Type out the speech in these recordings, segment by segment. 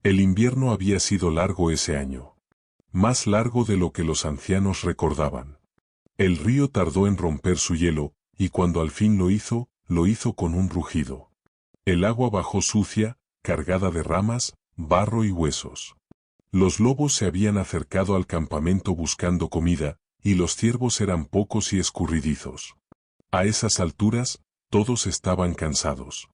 El invierno había sido largo ese año. Más largo de lo que los ancianos recordaban. El río tardó en romper su hielo, y cuando al fin lo hizo con un rugido. El agua bajó sucia, cargada de ramas, barro y huesos. Los lobos se habían acercado al campamento buscando comida, y los ciervos eran pocos y escurridizos. A esas alturas, todos estaban cansados.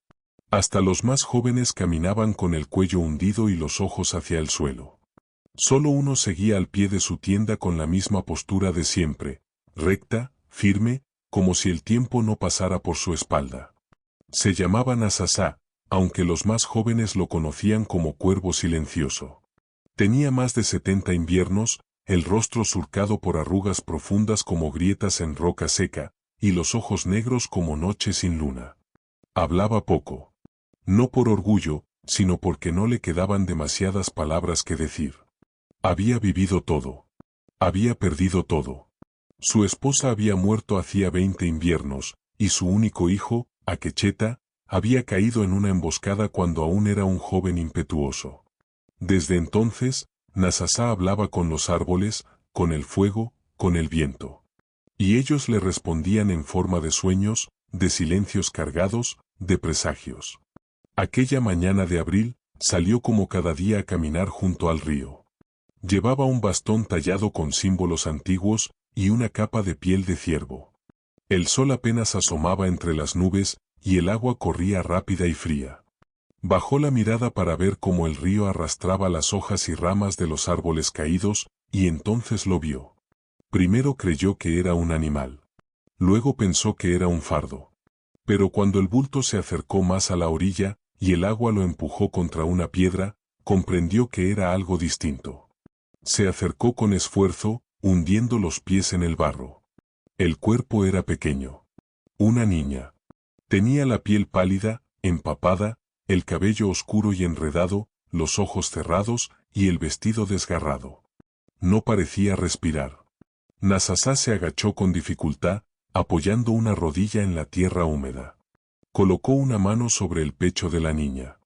Hasta los más jóvenes caminaban con el cuello hundido y los ojos hacia el suelo. Solo uno seguía al pie de su tienda con la misma postura de siempre, recta, firme, como si el tiempo no pasara por su espalda. Se llamaba Nasasá, aunque los más jóvenes lo conocían como Cuervo Silencioso. Tenía más de 70 inviernos, el rostro surcado por arrugas profundas como grietas en roca seca, y los ojos negros como noche sin luna. Hablaba poco. No por orgullo, sino porque no le quedaban demasiadas palabras que decir. Había vivido todo. Había perdido todo. Su esposa había muerto hacía 20 inviernos, y su único hijo, Akecheta, había caído en una emboscada cuando aún era un joven impetuoso. Desde entonces, Nasasá hablaba con los árboles, con el fuego, con el viento. Y ellos le respondían en forma de sueños, de silencios cargados, de presagios. Aquella mañana de abril, salió como cada día a caminar junto al río. Llevaba un bastón tallado con símbolos antiguos y una capa de piel de ciervo. El sol apenas asomaba entre las nubes y el agua corría rápida y fría. Bajó la mirada para ver cómo el río arrastraba las hojas y ramas de los árboles caídos, y entonces lo vio. Primero creyó que era un animal. Luego pensó que era un fardo. Pero cuando el bulto se acercó más a la orilla, y el agua lo empujó contra una piedra, comprendió que era algo distinto. Se acercó con esfuerzo, hundiendo los pies en el barro. El cuerpo era pequeño. Una niña. Tenía la piel pálida, empapada, el cabello oscuro y enredado, los ojos cerrados y el vestido desgarrado. No parecía respirar. Nasasá se agachó con dificultad, apoyando una rodilla en la tierra húmeda. Colocó una mano sobre el pecho de la niña.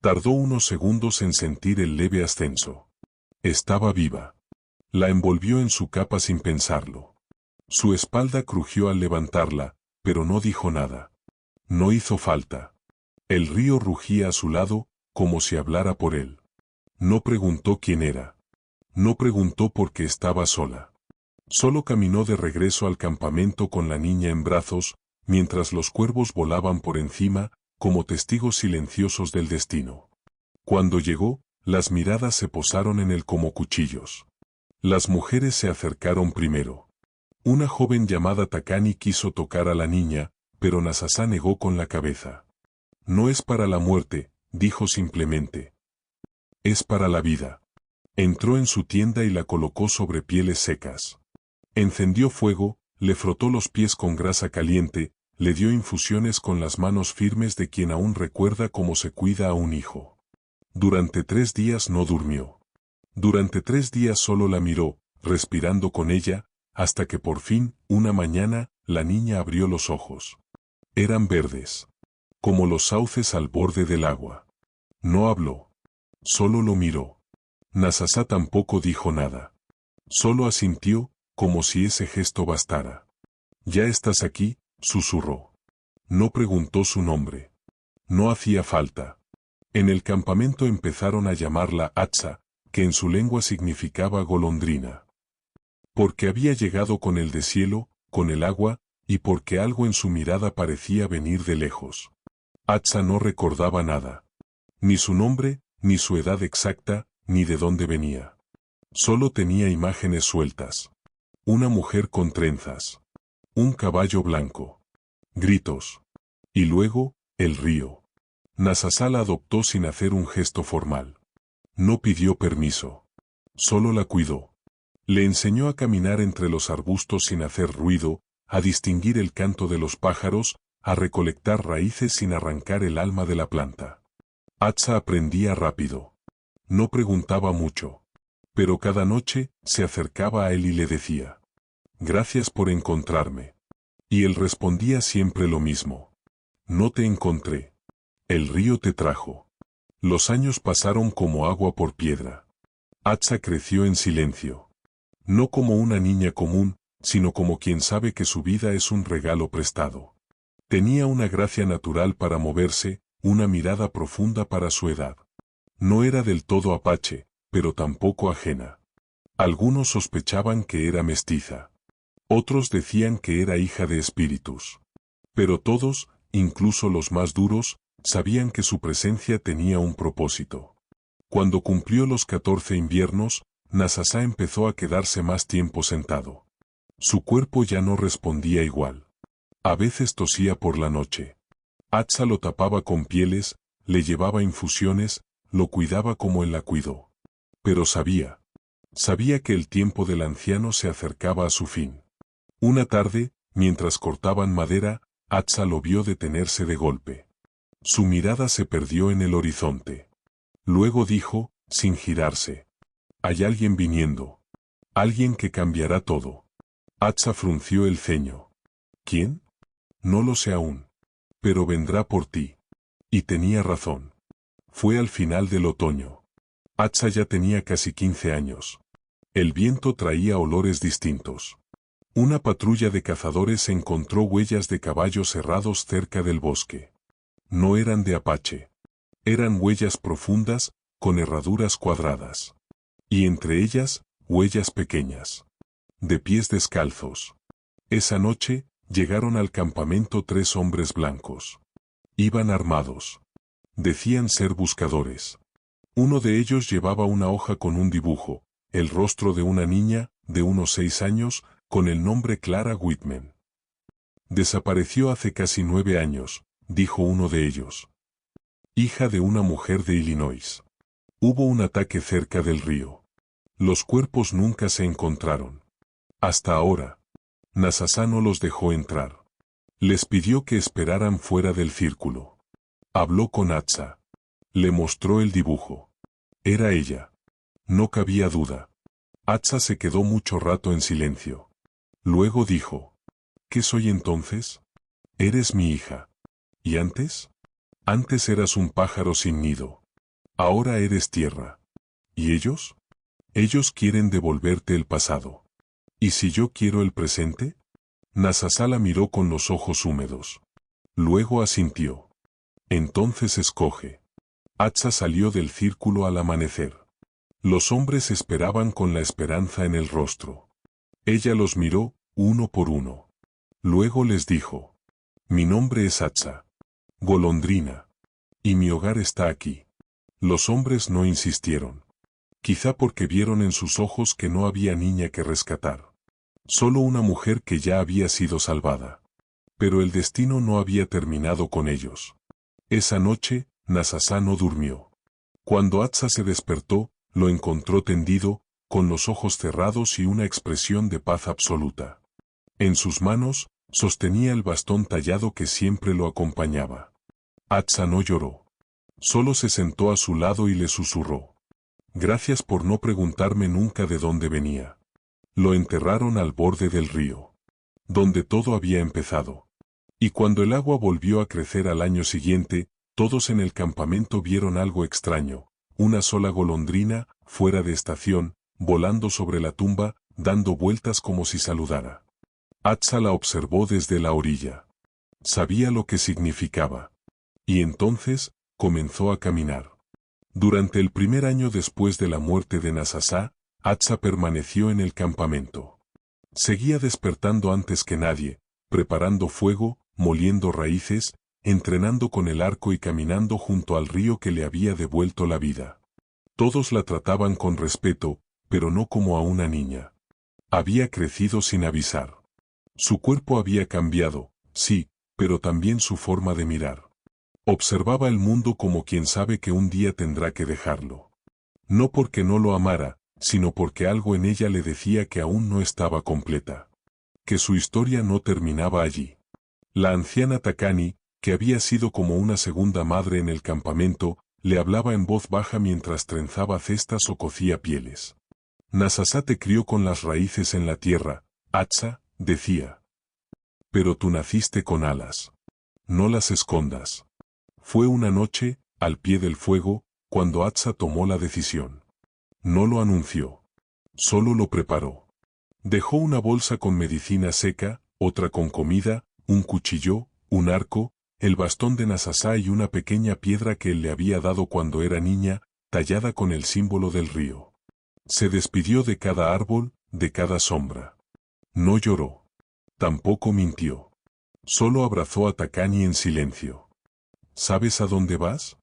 Tardó unos segundos en sentir el leve ascenso. Estaba viva. La envolvió en su capa sin pensarlo. Su espalda crujió al levantarla, pero no dijo nada. No hizo falta. El río rugía a su lado, como si hablara por él. No preguntó quién era. No preguntó por qué estaba sola. Solo caminó de regreso al campamento con la niña en brazos, mientras los cuervos volaban por encima, como testigos silenciosos del destino. Cuando llegó, las miradas se posaron en él como cuchillos. Las mujeres se acercaron primero. Una joven llamada Takani quiso tocar a la niña, pero Nasasá negó con la cabeza. No es para la muerte, dijo simplemente. Es para la vida. Entró en su tienda y la colocó sobre pieles secas. Encendió fuego, le frotó los pies con grasa caliente, le dio infusiones con las manos firmes de quien aún recuerda cómo se cuida a un hijo. Durante 3 días no durmió. Durante 3 días solo la miró, respirando con ella, hasta que por fin, una mañana, la niña abrió los ojos. Eran verdes. Como los sauces al borde del agua. No habló. Solo lo miró. Nasasá tampoco dijo nada. Solo asintió, como si ese gesto bastara. «¿Ya estás aquí?», susurró. No preguntó su nombre. No hacía falta. En el campamento empezaron a llamarla Atsa, que en su lengua significaba golondrina. Porque había llegado con el deshielo, con el agua, y porque algo en su mirada parecía venir de lejos. Atsa no recordaba nada. Ni su nombre, ni su edad exacta, ni de dónde venía. Solo tenía imágenes sueltas. Una mujer con trenzas. Un caballo blanco. Gritos. Y luego, el río. Nasasá la adoptó sin hacer un gesto formal. No pidió permiso. Solo la cuidó. Le enseñó a caminar entre los arbustos sin hacer ruido, a distinguir el canto de los pájaros, a recolectar raíces sin arrancar el alma de la planta. Atsa aprendía rápido. No preguntaba mucho. Pero cada noche, se acercaba a él y le decía: «Gracias por encontrarme». Y él respondía siempre lo mismo: «No te encontré. El río te trajo». Los años pasaron como agua por piedra. Atsa creció en silencio. No como una niña común, sino como quien sabe que su vida es un regalo prestado. Tenía una gracia natural para moverse, una mirada profunda para su edad. No era del todo apache, pero tampoco ajena. Algunos sospechaban que era mestiza. Otros decían que era hija de espíritus. Pero todos, incluso los más duros, sabían que su presencia tenía un propósito. Cuando cumplió los 14 inviernos, Nasasá empezó a quedarse más tiempo sentado. Su cuerpo ya no respondía igual. A veces tosía por la noche. Atsa lo tapaba con pieles, le llevaba infusiones, lo cuidaba como él la cuidó. Pero sabía que el tiempo del anciano se acercaba a su fin. Una tarde, mientras cortaban madera, Atsa lo vio detenerse de golpe. Su mirada se perdió en el horizonte. Luego dijo, sin girarse: «Hay alguien viniendo. Alguien que cambiará todo». Atsa frunció el ceño. «¿Quién? No lo sé aún. Pero vendrá por ti». Y tenía razón. Fue al final del otoño. Atsa ya tenía casi 15 años. El viento traía olores distintos. Una patrulla de cazadores encontró huellas de caballos cerrados cerca del bosque. No eran de apache. Eran huellas profundas, con herraduras cuadradas. Y entre ellas, huellas pequeñas. De pies descalzos. Esa noche, llegaron al campamento 3 hombres blancos. Iban armados. Decían ser buscadores. Uno de ellos llevaba una hoja con un dibujo, el rostro de una niña, de unos 6 años, con el nombre Clara Whitman. «Desapareció hace casi 9 años», dijo uno de ellos. «Hija de una mujer de Illinois. Hubo un ataque cerca del río. Los cuerpos nunca se encontraron. Hasta ahora. Nasasá no los dejó entrar. Les pidió que esperaran fuera del círculo. Habló con Atsa. Le mostró el dibujo. Era ella. No cabía duda». Atsa se quedó mucho rato en silencio. Luego dijo: «¿Qué soy entonces? Eres mi hija. ¿Y antes? Antes eras un pájaro sin nido. Ahora eres tierra. ¿Y ellos? Ellos quieren devolverte el pasado. ¿Y si yo quiero el presente?» Nasasá la miró con los ojos húmedos. Luego asintió. «Entonces escoge». Atsa salió del círculo al amanecer. Los hombres esperaban con la esperanza en el rostro. Ella los miró, uno por uno. Luego les dijo: «Mi nombre es Atsa. Golondrina. Y mi hogar está aquí». Los hombres no insistieron. Quizá porque vieron en sus ojos que no había niña que rescatar. Solo una mujer que ya había sido salvada. Pero el destino no había terminado con ellos. Esa noche, Nasasá no durmió. Cuando Atsa se despertó, lo encontró tendido, con los ojos cerrados y una expresión de paz absoluta. En sus manos, sostenía el bastón tallado que siempre lo acompañaba. Atsa no lloró. Solo se sentó a su lado y le susurró: «Gracias por no preguntarme nunca de dónde venía». Lo enterraron al borde del río, donde todo había empezado. Y cuando el agua volvió a crecer al año siguiente, todos en el campamento vieron algo extraño: una sola golondrina, fuera de estación, volando sobre la tumba, dando vueltas como si saludara. Atsa la observó desde la orilla. Sabía lo que significaba. Y entonces, comenzó a caminar. Durante el primer año después de la muerte de Nasasá, Atsa permaneció en el campamento. Seguía despertando antes que nadie, preparando fuego, moliendo raíces, entrenando con el arco y caminando junto al río que le había devuelto la vida. Todos la trataban con respeto, pero no como a una niña. Había crecido sin avisar. Su cuerpo había cambiado, sí, pero también su forma de mirar. Observaba el mundo como quien sabe que un día tendrá que dejarlo. No porque no lo amara, sino porque algo en ella le decía que aún no estaba completa. Que su historia no terminaba allí. La anciana Takani, que había sido como una segunda madre en el campamento, le hablaba en voz baja mientras trenzaba cestas o cocía pieles. «Nasasá te crió con las raíces en la tierra, Atsa», decía. «Pero tú naciste con alas. No las escondas». Fue una noche, al pie del fuego, cuando Atza tomó la decisión. No lo anunció. Solo lo preparó. Dejó una bolsa con medicina seca, otra con comida, un cuchillo, un arco, el bastón de Nasasá y una pequeña piedra que él le había dado cuando era niña, tallada con el símbolo del río. Se despidió de cada árbol, de cada sombra. No lloró. Tampoco mintió. Solo abrazó a Takani en silencio. ¿Sabes a dónde vas?,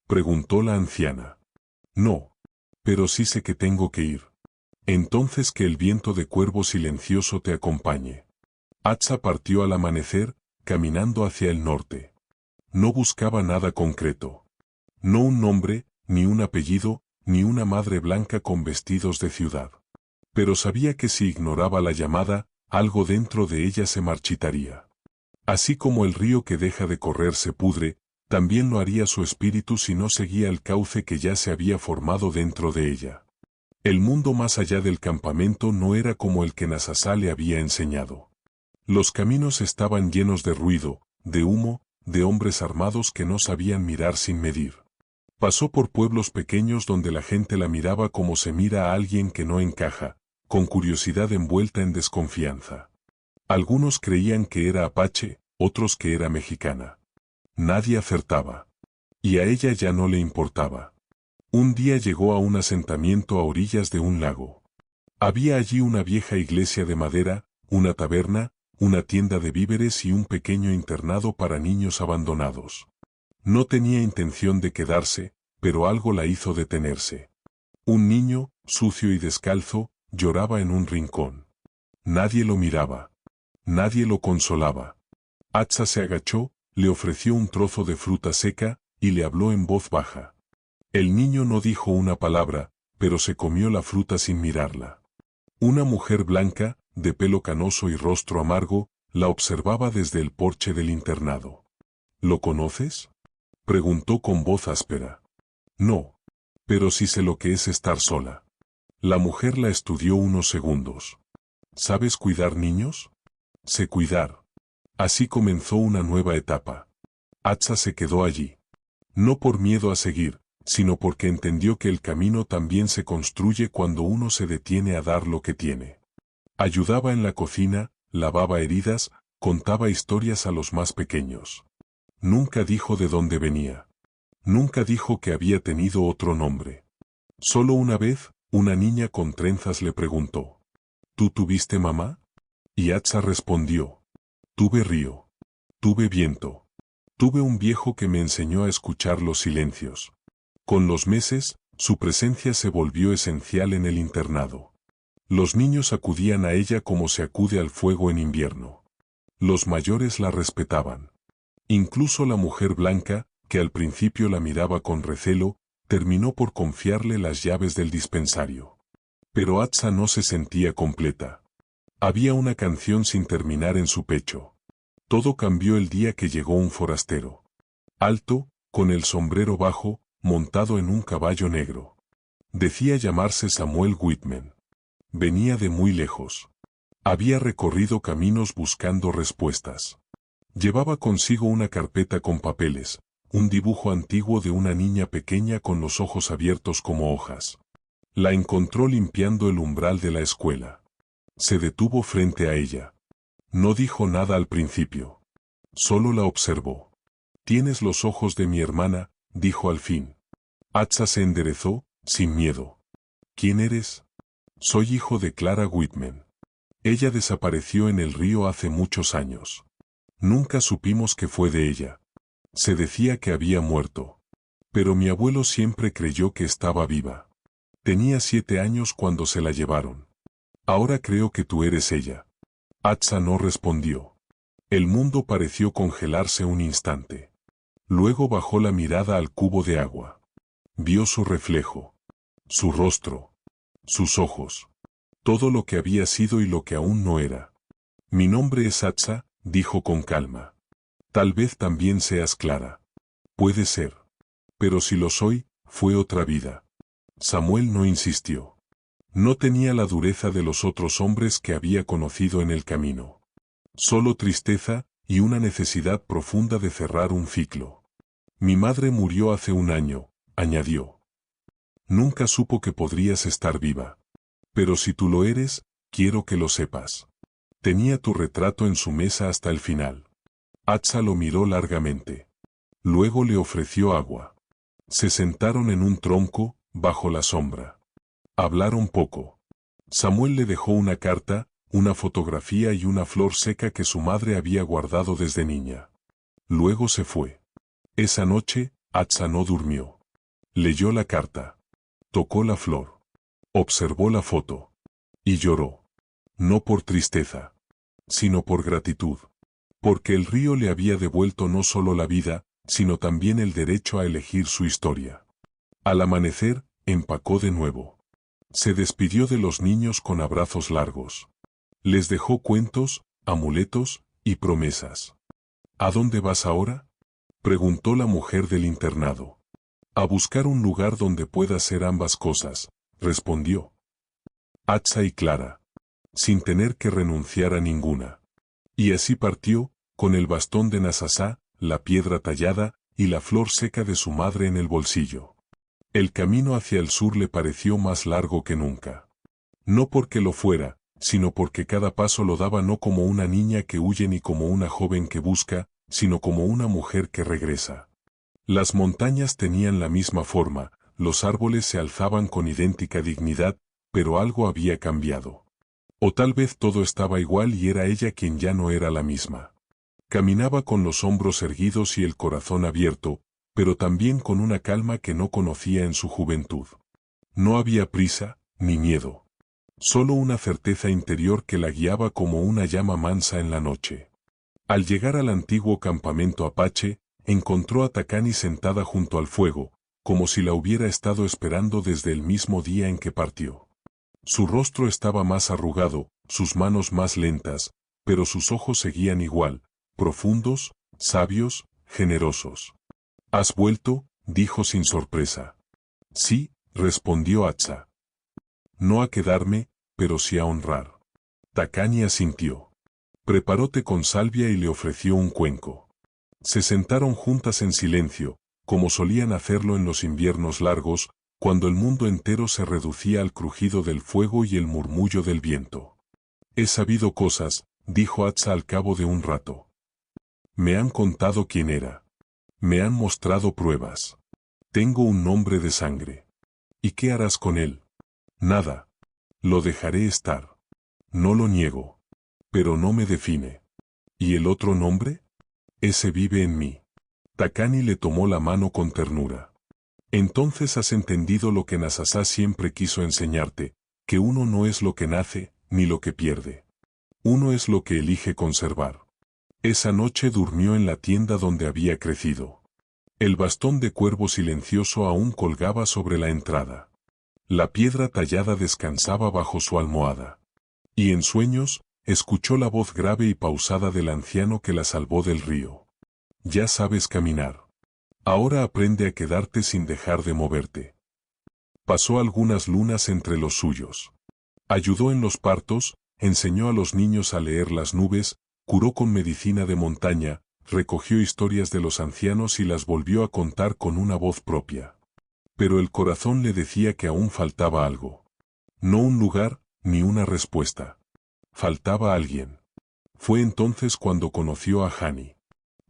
preguntó la anciana. No. Pero sí sé que tengo que ir. Entonces que el viento de cuervo silencioso te acompañe. Atza partió al amanecer, caminando hacia el norte. No buscaba nada concreto. No un nombre, ni un apellido, ni una madre blanca con vestidos de ciudad. Pero sabía que si ignoraba la llamada, algo dentro de ella se marchitaría. Así como el río que deja de correr se pudre, también lo haría su espíritu si no seguía el cauce que ya se había formado dentro de ella. El mundo más allá del campamento no era como el que Nasasá le había enseñado. Los caminos estaban llenos de ruido, de humo, de hombres armados que no sabían mirar sin medir. Pasó por pueblos pequeños donde la gente la miraba como se mira a alguien que no encaja, con curiosidad envuelta en desconfianza. Algunos creían que era apache, otros que era mexicana. Nadie acertaba. Y a ella ya no le importaba. Un día llegó a un asentamiento a orillas de un lago. Había allí una vieja iglesia de madera, una taberna, una tienda de víveres y un pequeño internado para niños abandonados. No tenía intención de quedarse, pero algo la hizo detenerse. Un niño, sucio y descalzo, lloraba en un rincón. Nadie lo miraba. Nadie lo consolaba. Atza se agachó, le ofreció un trozo de fruta seca, y le habló en voz baja. El niño no dijo una palabra, pero se comió la fruta sin mirarla. Una mujer blanca, de pelo canoso y rostro amargo, la observaba desde el porche del internado. ¿Lo conoces?, preguntó con voz áspera. No. Pero sí sé lo que es estar sola. La mujer la estudió unos segundos. ¿Sabes cuidar niños? Sé cuidar. Así comenzó una nueva etapa. Atza se quedó allí. No por miedo a seguir, sino porque entendió que el camino también se construye cuando uno se detiene a dar lo que tiene. Ayudaba en la cocina, lavaba heridas, contaba historias a los más pequeños. Nunca dijo de dónde venía. Nunca dijo que había tenido otro nombre. Solo una vez, una niña con trenzas le preguntó: ¿Tú tuviste mamá? Y Atza respondió: tuve río. Tuve viento. Tuve un viejo que me enseñó a escuchar los silencios. Con los meses, su presencia se volvió esencial en el internado. Los niños acudían a ella como se acude al fuego en invierno. Los mayores la respetaban. Incluso la mujer blanca, que al principio la miraba con recelo, terminó por confiarle las llaves del dispensario. Pero Atza no se sentía completa. Había una canción sin terminar en su pecho. Todo cambió el día que llegó un forastero. Alto, con el sombrero bajo, montado en un caballo negro. Decía llamarse Samuel Whitman. Venía de muy lejos. Había recorrido caminos buscando respuestas. Llevaba consigo una carpeta con papeles, un dibujo antiguo de una niña pequeña con los ojos abiertos como hojas. La encontró limpiando el umbral de la escuela. Se detuvo frente a ella. No dijo nada al principio. Solo la observó. «Tienes los ojos de mi hermana», dijo al fin. Atza se enderezó, sin miedo. «¿Quién eres?» «Soy hijo de Clara Whitman. Ella desapareció en el río hace muchos años. Nunca supimos qué fue de ella. Se decía que había muerto. Pero mi abuelo siempre creyó que estaba viva. Tenía 7 años cuando se la llevaron. Ahora creo que tú eres ella». Atza no respondió. El mundo pareció congelarse un instante. Luego bajó la mirada al cubo de agua. Vio su reflejo. Su rostro. Sus ojos. Todo lo que había sido y lo que aún no era. «Mi nombre es Atza», dijo con calma. «Tal vez también seas Clara. Puede ser. Pero si lo soy, fue otra vida». Samuel no insistió. No tenía la dureza de los otros hombres que había conocido en el camino. Solo tristeza y una necesidad profunda de cerrar un ciclo. «Mi madre murió hace un año», añadió. Nunca supo que podrías estar viva. Pero si tú lo eres, quiero que lo sepas. Tenía tu retrato en su mesa hasta el final. Atsa lo miró largamente. Luego le ofreció agua. Se sentaron en un tronco, bajo la sombra. Hablaron poco. Samuel le dejó una carta, una fotografía y una flor seca que su madre había guardado desde niña. Luego se fue. Esa noche, Atsa no durmió. Leyó la carta. Tocó la flor. Observó la foto. Y lloró. No por tristeza, sino por gratitud. Porque el río le había devuelto no solo la vida, sino también el derecho a elegir su historia. Al amanecer, empacó de nuevo. Se despidió de los niños con abrazos largos. Les dejó cuentos, amuletos y promesas. ¿A dónde vas ahora?, preguntó la mujer del internado. A buscar un lugar donde pueda hacer ambas cosas, respondió Atsa y Clara, sin tener que renunciar a ninguna. Y así partió, con el bastón de Nasasá, la piedra tallada, y la flor seca de su madre en el bolsillo. El camino hacia el sur le pareció más largo que nunca. No porque lo fuera, sino porque cada paso lo daba no como una niña que huye ni como una joven que busca, sino como una mujer que regresa. Las montañas tenían la misma forma, los árboles se alzaban con idéntica dignidad, pero algo había cambiado. O tal vez todo estaba igual y era ella quien ya no era la misma. Caminaba con los hombros erguidos y el corazón abierto, pero también con una calma que no conocía en su juventud. No había prisa, ni miedo. Solo una certeza interior que la guiaba como una llama mansa en la noche. Al llegar al antiguo campamento apache, encontró a Takani sentada junto al fuego, como si la hubiera estado esperando desde el mismo día en que partió. Su rostro estaba más arrugado, sus manos más lentas, pero sus ojos seguían igual, profundos, sabios, generosos. ¿Has vuelto?, dijo sin sorpresa. Sí, respondió Atsa. No a quedarme, pero sí a honrar. Takani asintió. Preparó té con salvia y le ofreció un cuenco. Se sentaron juntas en silencio, como solían hacerlo en los inviernos largos, cuando el mundo entero se reducía al crujido del fuego y el murmullo del viento. He sabido cosas, dijo Atsa al cabo de un rato. Me han contado quién era. Me han mostrado pruebas. Tengo un nombre de sangre. ¿Y qué harás con él? Nada. Lo dejaré estar. No lo niego. Pero no me define. ¿Y el otro nombre? Ese vive en mí. Takani le tomó la mano con ternura. Entonces has entendido lo que Nasasá siempre quiso enseñarte, que uno no es lo que nace, ni lo que pierde. Uno es lo que elige conservar. Esa noche durmió en la tienda donde había crecido. El bastón de cuervo silencioso aún colgaba sobre la entrada. La piedra tallada descansaba bajo su almohada. Y en sueños, escuchó la voz grave y pausada del anciano que la salvó del río. Ya sabes caminar. Ahora aprende a quedarte sin dejar de moverte. Pasó algunas lunas entre los suyos. Ayudó en los partos, enseñó a los niños a leer las nubes, curó con medicina de montaña, recogió historias de los ancianos y las volvió a contar con una voz propia. Pero el corazón le decía que aún faltaba algo. No un lugar, ni una respuesta. Faltaba alguien. Fue entonces cuando conoció a Hani.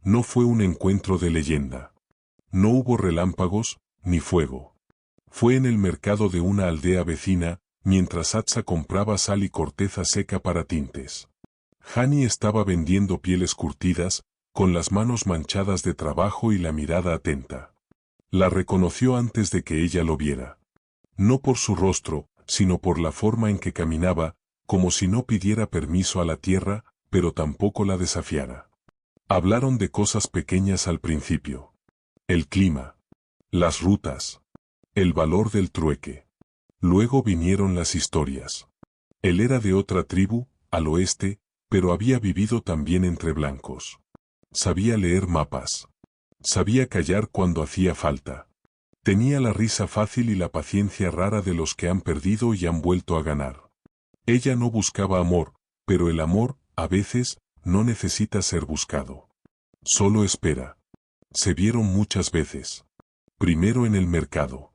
No fue un encuentro de leyenda. No hubo relámpagos, ni fuego. Fue en el mercado de una aldea vecina, mientras Atsa compraba sal y corteza seca para tintes. Hani estaba vendiendo pieles curtidas, con las manos manchadas de trabajo y la mirada atenta. La reconoció antes de que ella lo viera. No por su rostro, sino por la forma en que caminaba, como si no pidiera permiso a la tierra, pero tampoco la desafiara. Hablaron de cosas pequeñas al principio. El clima. Las rutas. El valor del trueque. Luego vinieron las historias. Él era de otra tribu, al oeste, pero había vivido también entre blancos. Sabía leer mapas. Sabía callar cuando hacía falta. Tenía la risa fácil y la paciencia rara de los que han perdido y han vuelto a ganar. Ella no buscaba amor, pero el amor, a veces, no necesita ser buscado. Solo espera. Se vieron muchas veces. Primero en el mercado.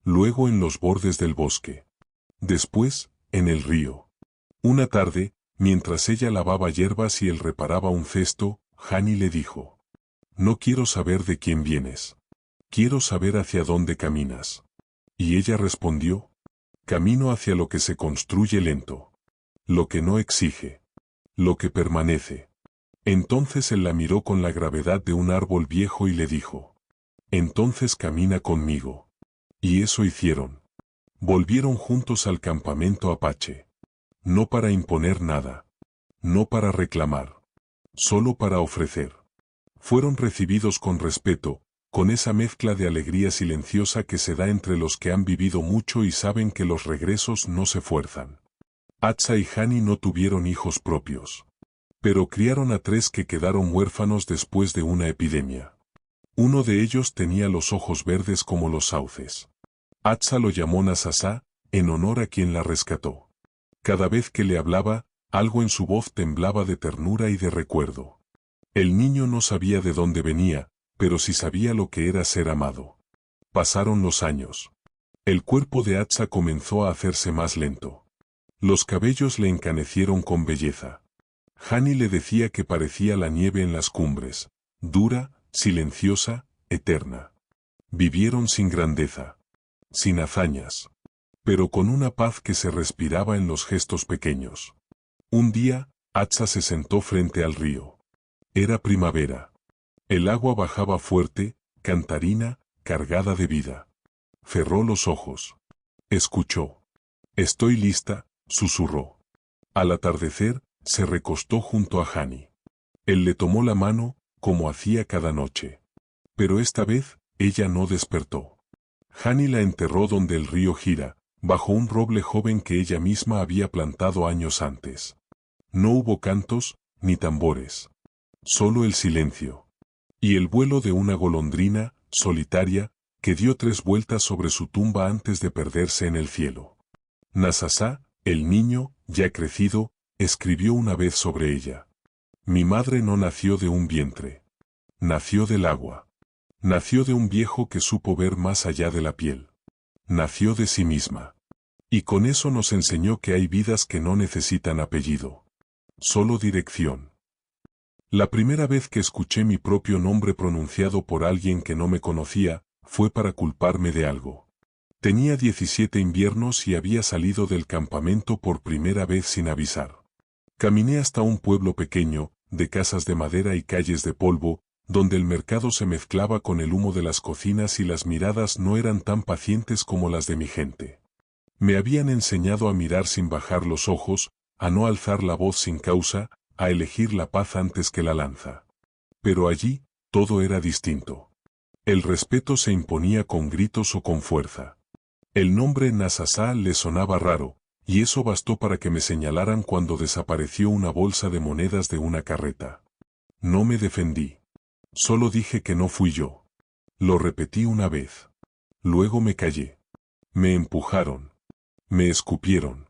luego en los bordes del bosque. Después, en el río. Una tarde, mientras ella lavaba hierbas y él reparaba un cesto, Hani le dijo: «No quiero saber de quién vienes. Quiero saber hacia dónde caminas». Y ella respondió: «Camino hacia lo que se construye lento. Lo que no exige. Lo que permanece». Entonces él la miró con la gravedad de un árbol viejo y le dijo: «Entonces camina conmigo». Y eso hicieron. Volvieron juntos al campamento apache. No para imponer nada. No para reclamar. Solo para ofrecer. Fueron recibidos con respeto, con esa mezcla de alegría silenciosa que se da entre los que han vivido mucho y saben que los regresos no se fuerzan. Atza y Hani no tuvieron hijos propios. Pero criaron a 3 que quedaron huérfanos después de una epidemia. Uno de ellos tenía los ojos verdes como los sauces. Atza lo llamó Nasasá, en honor a quien la rescató. Cada vez que le hablaba, algo en su voz temblaba de ternura y de recuerdo. El niño no sabía de dónde venía, pero sí sabía lo que era ser amado. Pasaron los años. El cuerpo de Atza comenzó a hacerse más lento. Los cabellos le encanecieron con belleza. Hani le decía que parecía la nieve en las cumbres, dura, silenciosa, eterna. Vivieron sin grandeza, sin hazañas, pero con una paz que se respiraba en los gestos pequeños. Un día, Atza se sentó frente al río. Era primavera. El agua bajaba fuerte, cantarina, cargada de vida. Cerró los ojos. Escuchó. «Estoy lista», susurró. Al atardecer, se recostó junto a Hani. Él le tomó la mano, como hacía cada noche. Pero esta vez, ella no despertó. Hani la enterró donde el río gira, bajo un roble joven que ella misma había plantado años antes. No hubo cantos, ni tambores. Solo el silencio. Y el vuelo de una golondrina, solitaria, que dio 3 vueltas sobre su tumba antes de perderse en el cielo. Nasasá, el niño, ya crecido, escribió una vez sobre ella: «Mi madre no nació de un vientre. Nació del agua. Nació de un viejo que supo ver más allá de la piel. Nació de sí misma. Y con eso nos enseñó que hay vidas que no necesitan apellido. Solo dirección». La primera vez que escuché mi propio nombre pronunciado por alguien que no me conocía, fue para culparme de algo. Tenía 17 inviernos y había salido del campamento por primera vez sin avisar. Caminé hasta un pueblo pequeño, de casas de madera y calles de polvo, donde el mercado se mezclaba con el humo de las cocinas y las miradas no eran tan pacientes como las de mi gente. Me habían enseñado a mirar sin bajar los ojos, a no alzar la voz sin causa, a elegir la paz antes que la lanza. Pero allí, todo era distinto. El respeto se imponía con gritos o con fuerza. El nombre Nasasá le sonaba raro, y eso bastó para que me señalaran cuando desapareció una bolsa de monedas de una carreta. No me defendí. Solo dije que no fui yo. Lo repetí una vez. Luego me callé. Me empujaron. Me escupieron.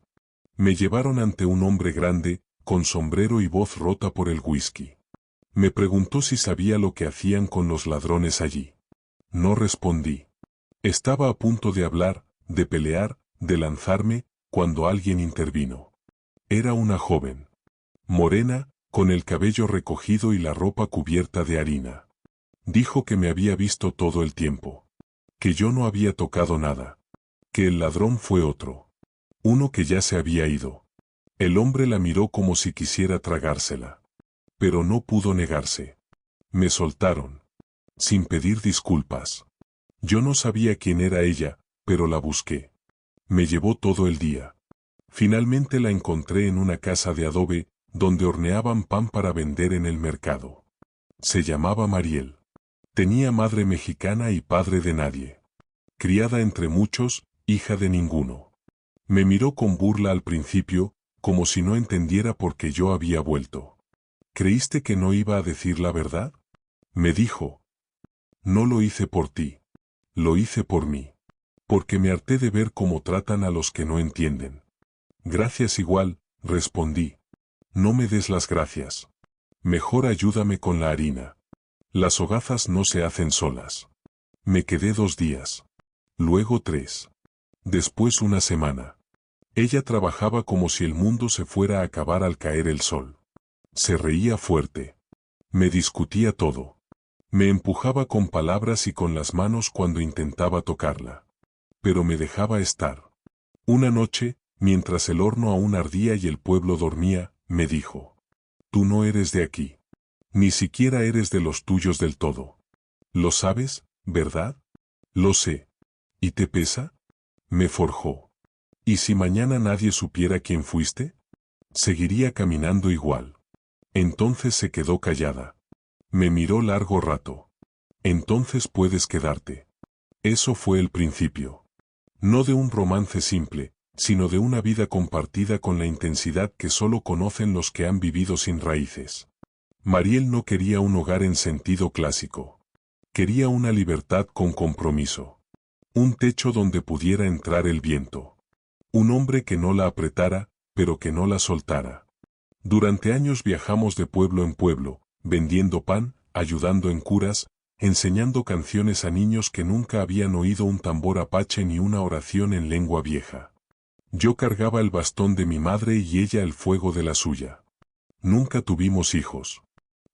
Me llevaron ante un hombre grande, con sombrero y voz rota por el whisky. Me preguntó si sabía lo que hacían con los ladrones allí. No respondí. Estaba a punto de hablar, de pelear, de lanzarme, cuando alguien intervino. Era una joven. Morena, con el cabello recogido y la ropa cubierta de harina. Dijo que me había visto todo el tiempo. Que yo no había tocado nada. Que el ladrón fue otro. Uno que ya se había ido. El hombre la miró como si quisiera tragársela. Pero no pudo negarse. Me soltaron. Sin pedir disculpas. Yo no sabía quién era ella, pero la busqué. Me llevó todo el día. Finalmente la encontré en una casa de adobe, donde horneaban pan para vender en el mercado. Se llamaba Mariel. Tenía madre mexicana y padre de nadie. Criada entre muchos, hija de ninguno. Me miró con burla al principio, como si no entendiera por qué yo había vuelto. ¿Creíste que no iba a decir la verdad? Me dijo. No lo hice por ti. Lo hice por mí. Porque me harté de ver cómo tratan a los que no entienden. Gracias igual, respondí. No me des las gracias. Mejor ayúdame con la harina. Las hogazas no se hacen solas. Me quedé 2 días. luego 3. Después una semana. Ella trabajaba como si el mundo se fuera a acabar al caer el sol. Se reía fuerte. Me discutía todo. Me empujaba con palabras y con las manos cuando intentaba tocarla. Pero me dejaba estar. Una noche, mientras el horno aún ardía y el pueblo dormía, me dijo: tú no eres de aquí. Ni siquiera eres de los tuyos del todo. ¿Lo sabes, verdad? Lo sé. ¿Y te pesa? Me forjó. ¿Y si mañana nadie supiera quién fuiste? Seguiría caminando igual. Entonces se quedó callada. Me miró largo rato. Entonces puedes quedarte. Eso fue el principio. No de un romance simple, sino de una vida compartida con la intensidad que solo conocen los que han vivido sin raíces. Mariel no quería un hogar en sentido clásico. Quería una libertad con compromiso. Un techo donde pudiera entrar el viento. Un hombre que no la apretara, pero que no la soltara. Durante años viajamos de pueblo en pueblo, vendiendo pan, ayudando en curas, enseñando canciones a niños que nunca habían oído un tambor apache ni una oración en lengua vieja. Yo cargaba el bastón de mi madre y ella el fuego de la suya. Nunca tuvimos hijos.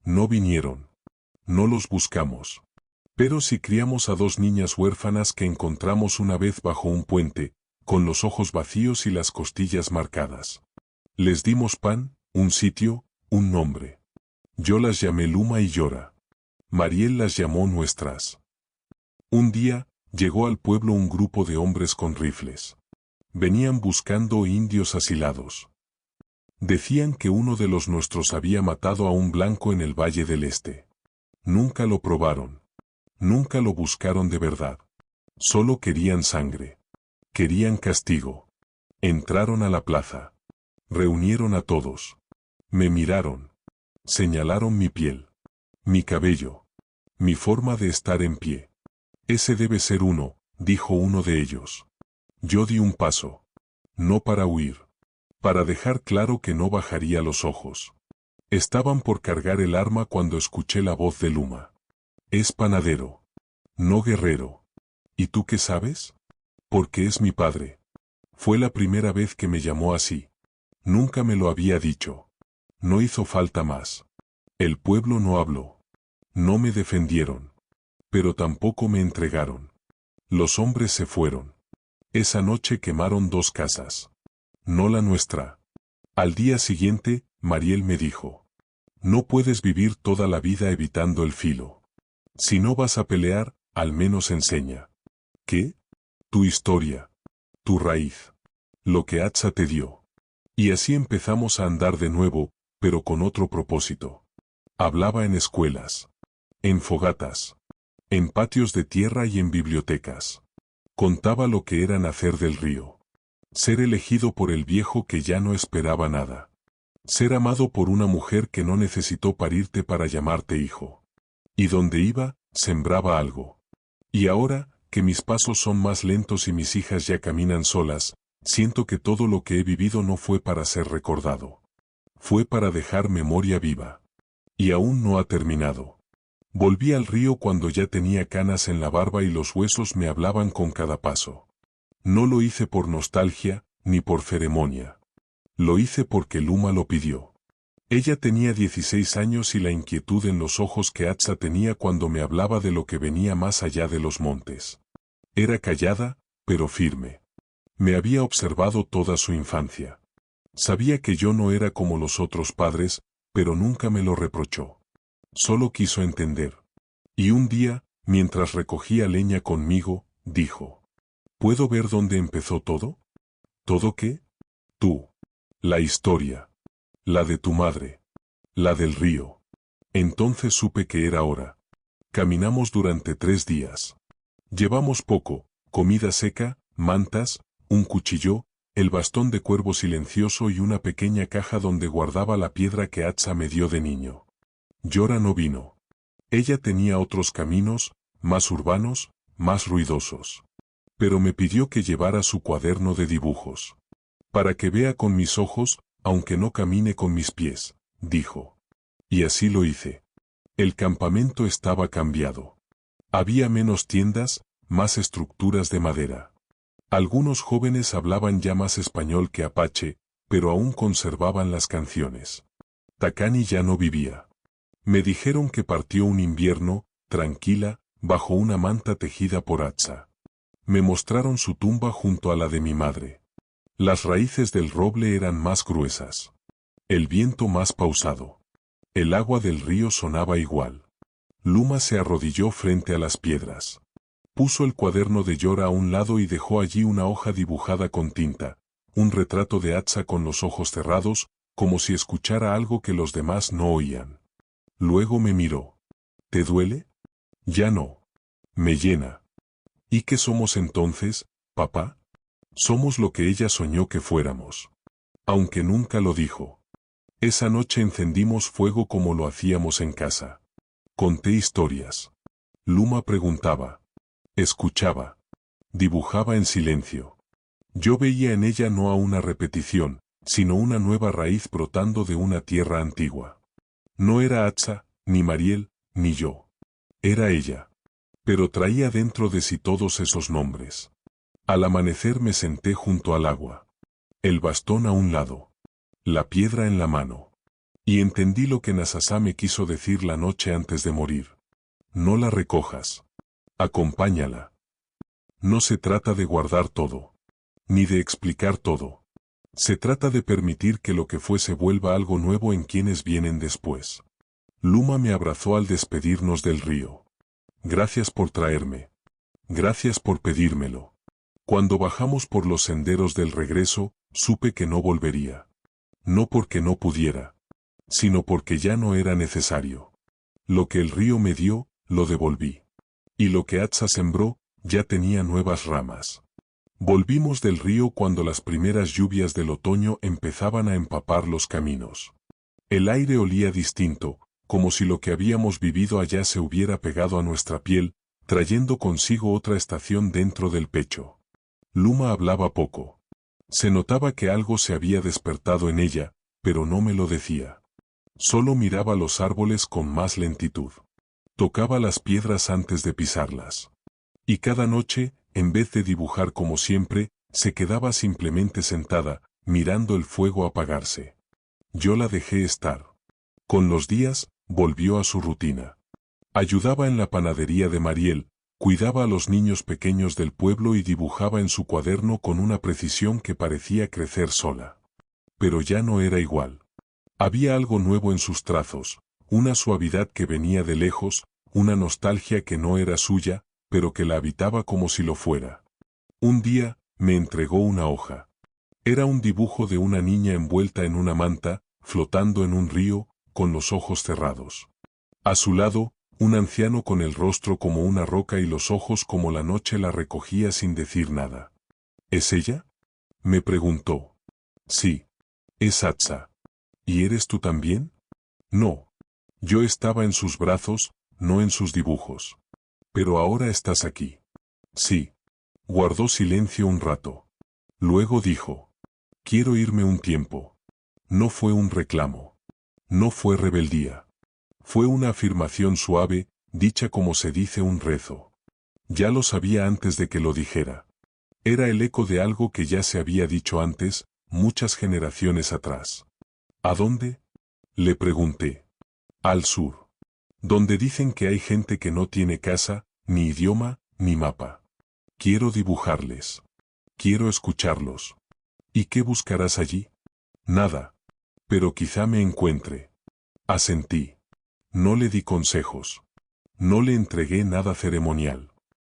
No vinieron. No los buscamos. Pero sí criamos a 2 niñas huérfanas que encontramos una vez bajo un puente, con los ojos vacíos y las costillas marcadas. Les dimos pan, un sitio, un nombre. Yo las llamé Luma y Llora. Mariel las llamó nuestras. Un día, llegó al pueblo un grupo de hombres con rifles. Venían buscando indios asilados. Decían que uno de los nuestros había matado a un blanco en el Valle del Este. Nunca lo probaron. Nunca lo buscaron de verdad. Solo querían sangre. Querían castigo. Entraron a la plaza. Reunieron a todos. Me miraron. Señalaron mi piel. Mi cabello. Mi forma de estar en pie. Ese debe ser uno, dijo uno de ellos. Yo di un paso. No para huir. Para dejar claro que no bajaría los ojos. Estaban por cargar el arma cuando escuché la voz de Luma. Es panadero. No guerrero. ¿Y tú qué sabes? Porque es mi padre. Fue la primera vez que me llamó así. Nunca me lo había dicho. No hizo falta más. El pueblo no habló. No me defendieron. Pero tampoco me entregaron. Los hombres se fueron. Esa noche quemaron 2 casas. No la nuestra. Al día siguiente, Mariel me dijo: no puedes vivir toda la vida evitando el filo. Si no vas a pelear, al menos enseña. ¿Qué? Tu historia. Tu raíz. Lo que Atsa te dio. Y así empezamos a andar de nuevo, pero con otro propósito. Hablaba en escuelas. En fogatas. En patios de tierra y en bibliotecas. Contaba lo que era nacer del río. Ser elegido por el viejo que ya no esperaba nada. Ser amado por una mujer que no necesitó parirte para llamarte hijo. Y donde iba, sembraba algo. Y ahora, que mis pasos son más lentos y mis hijas ya caminan solas, siento que todo lo que he vivido no fue para ser recordado. Fue para dejar memoria viva. Y aún no ha terminado. Volví al río cuando ya tenía canas en la barba y los huesos me hablaban con cada paso. No lo hice por nostalgia, ni por ceremonia. Lo hice porque Luma lo pidió. Ella tenía 16 años y la inquietud en los ojos que Atsa tenía cuando me hablaba de lo que venía más allá de los montes. Era callada, pero firme. Me había observado toda su infancia. Sabía que yo no era como los otros padres, pero nunca me lo reprochó. Solo quiso entender. Y un día, mientras recogía leña conmigo, dijo: ¿puedo ver dónde empezó todo? ¿Todo qué? Tú. La historia. La de tu madre. La del río. Entonces supe que era hora. Caminamos durante 3 días. Llevamos poco: comida seca, mantas, un cuchillo, el bastón de cuervo silencioso y una pequeña caja donde guardaba la piedra que Atsa me dio de niño. Llora no vino. Ella tenía otros caminos, más urbanos, más ruidosos. Pero me pidió que llevara su cuaderno de dibujos. Para que vea con mis ojos, aunque no camine con mis pies, dijo. Y así lo hice. El campamento estaba cambiado. Había menos tiendas, más estructuras de madera. Algunos jóvenes hablaban ya más español que apache, pero aún conservaban las canciones. Takani ya no vivía. Me dijeron que partió un invierno, tranquila, bajo una manta tejida por Atsa. Me mostraron su tumba junto a la de mi madre. Las raíces del roble eran más gruesas. El viento más pausado. El agua del río sonaba igual. Luma se arrodilló frente a las piedras. Puso el cuaderno de Yora a un lado y dejó allí una hoja dibujada con tinta, un retrato de Atsa con los ojos cerrados, como si escuchara algo que los demás no oían. Luego me miró. ¿Te duele? Ya no. Me llena. ¿Y qué somos entonces, papá? Somos lo que ella soñó que fuéramos. Aunque nunca lo dijo. Esa noche encendimos fuego como lo hacíamos en casa. Conté historias. Luma preguntaba. Escuchaba. Dibujaba en silencio. Yo veía en ella no a una repetición, sino una nueva raíz brotando de una tierra antigua. No era Atsa, ni Mariel, ni yo. Era ella. Pero traía dentro de sí todos esos nombres. Al amanecer me senté junto al agua. El bastón a un lado. La piedra en la mano. Y entendí lo que Nasasá me quiso decir la noche antes de morir. No la recojas. Acompáñala. No se trata de guardar todo. Ni de explicar todo. Se trata de permitir que lo que fuese vuelva algo nuevo en quienes vienen después. Luma me abrazó al despedirnos del río. Gracias por traerme. Gracias por pedírmelo. Cuando bajamos por los senderos del regreso, supe que no volvería. No porque no pudiera, sino porque ya no era necesario. Lo que el río me dio, lo devolví. Y lo que Atsa sembró, ya tenía nuevas ramas. Volvimos del río cuando las primeras lluvias del otoño empezaban a empapar los caminos. El aire olía distinto, como si lo que habíamos vivido allá se hubiera pegado a nuestra piel, trayendo consigo otra estación dentro del pecho. Luma hablaba poco. Se notaba que algo se había despertado en ella, pero no me lo decía. Solo miraba los árboles con más lentitud. Tocaba las piedras antes de pisarlas. Y cada noche, en vez de dibujar como siempre, se quedaba simplemente sentada, mirando el fuego apagarse. Yo la dejé estar. Con los días, volvió a su rutina. Ayudaba en la panadería de Mariel, cuidaba a los niños pequeños del pueblo y dibujaba en su cuaderno con una precisión que parecía crecer sola. Pero ya no era igual. Había algo nuevo en sus trazos, una suavidad que venía de lejos, una nostalgia que no era suya, pero que la habitaba como si lo fuera. Un día, me entregó una hoja. Era un dibujo de una niña envuelta en una manta, flotando en un río, con los ojos cerrados. A su lado, un anciano con el rostro como una roca y los ojos como la noche la recogía sin decir nada. ¿Es ella? Me preguntó. Sí. Es Atsa. ¿Y eres tú también? No. Yo estaba en sus brazos, no en sus dibujos. Pero ahora estás aquí. Sí. Guardó silencio un rato. Luego dijo. Quiero irme un tiempo. No fue un reclamo. No fue rebeldía. Fue una afirmación suave, dicha como se dice un rezo. Ya lo sabía antes de que lo dijera. Era el eco de algo que ya se había dicho antes, muchas generaciones atrás. ¿A dónde? Le pregunté. Al sur. Donde dicen que hay gente que no tiene casa, ni idioma, ni mapa. Quiero dibujarles. Quiero escucharlos. ¿Y qué buscarás allí? Nada. Pero quizá me encuentre. Asentí. No le di consejos. No le entregué nada ceremonial.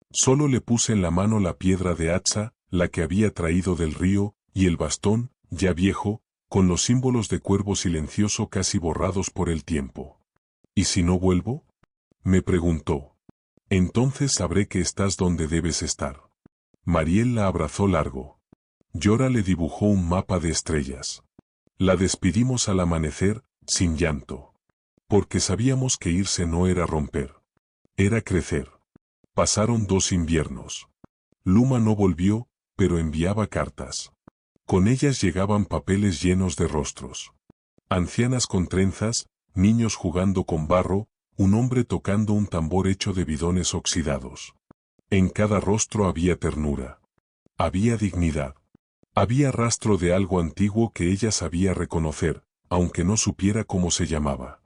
Solo le puse en la mano la piedra de Atsa, la que había traído del río, y el bastón, ya viejo, con los símbolos de cuervo silencioso casi borrados por el tiempo. ¿Y si no vuelvo? Me preguntó. Entonces sabré que estás donde debes estar. Mariel la abrazó largo. Yora le dibujó un mapa de estrellas. La despedimos al amanecer, sin llanto. Porque sabíamos que irse no era romper. Era crecer. Pasaron 2 inviernos. Luma no volvió, pero enviaba cartas. Con ellas llegaban papeles llenos de rostros. Ancianas con trenzas, niños jugando con barro, un hombre tocando un tambor hecho de bidones oxidados. En cada rostro había ternura. Había dignidad. Había rastro de algo antiguo que ella sabía reconocer, aunque no supiera cómo se llamaba.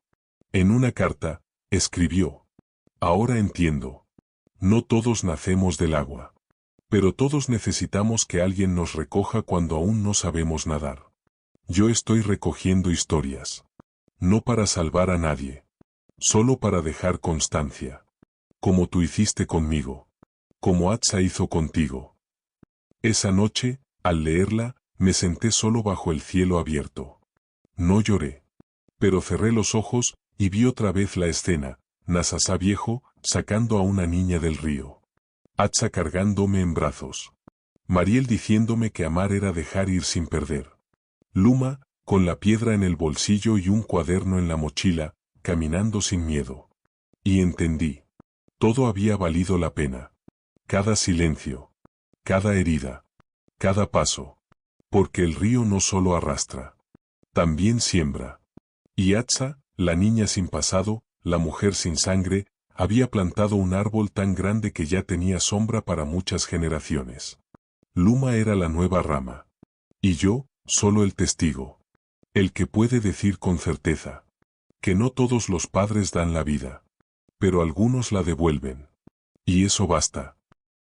En una carta, escribió: Ahora entiendo. No todos nacemos del agua. Pero todos necesitamos que alguien nos recoja cuando aún no sabemos nadar. Yo estoy recogiendo historias. No para salvar a nadie. Solo para dejar constancia. Como tú hiciste conmigo. Como Atsa hizo contigo. Esa noche, al leerla, me senté solo bajo el cielo abierto. No lloré. Pero cerré los ojos y vi otra vez la escena: Nasasá viejo, sacando a una niña del río. Atsa cargándome en brazos. Mariel diciéndome que amar era dejar ir sin perder. Luma, con la piedra en el bolsillo y un cuaderno en la mochila, caminando sin miedo. Y entendí. Todo había valido la pena. Cada silencio. Cada herida. Cada paso. Porque el río no solo arrastra. También siembra. Y Atsa, la niña sin pasado, la mujer sin sangre, había plantado un árbol tan grande que ya tenía sombra para muchas generaciones. Luma era la nueva rama. Y yo, solo el testigo. El que puede decir con certeza que no todos los padres dan la vida, pero algunos la devuelven. Y eso basta.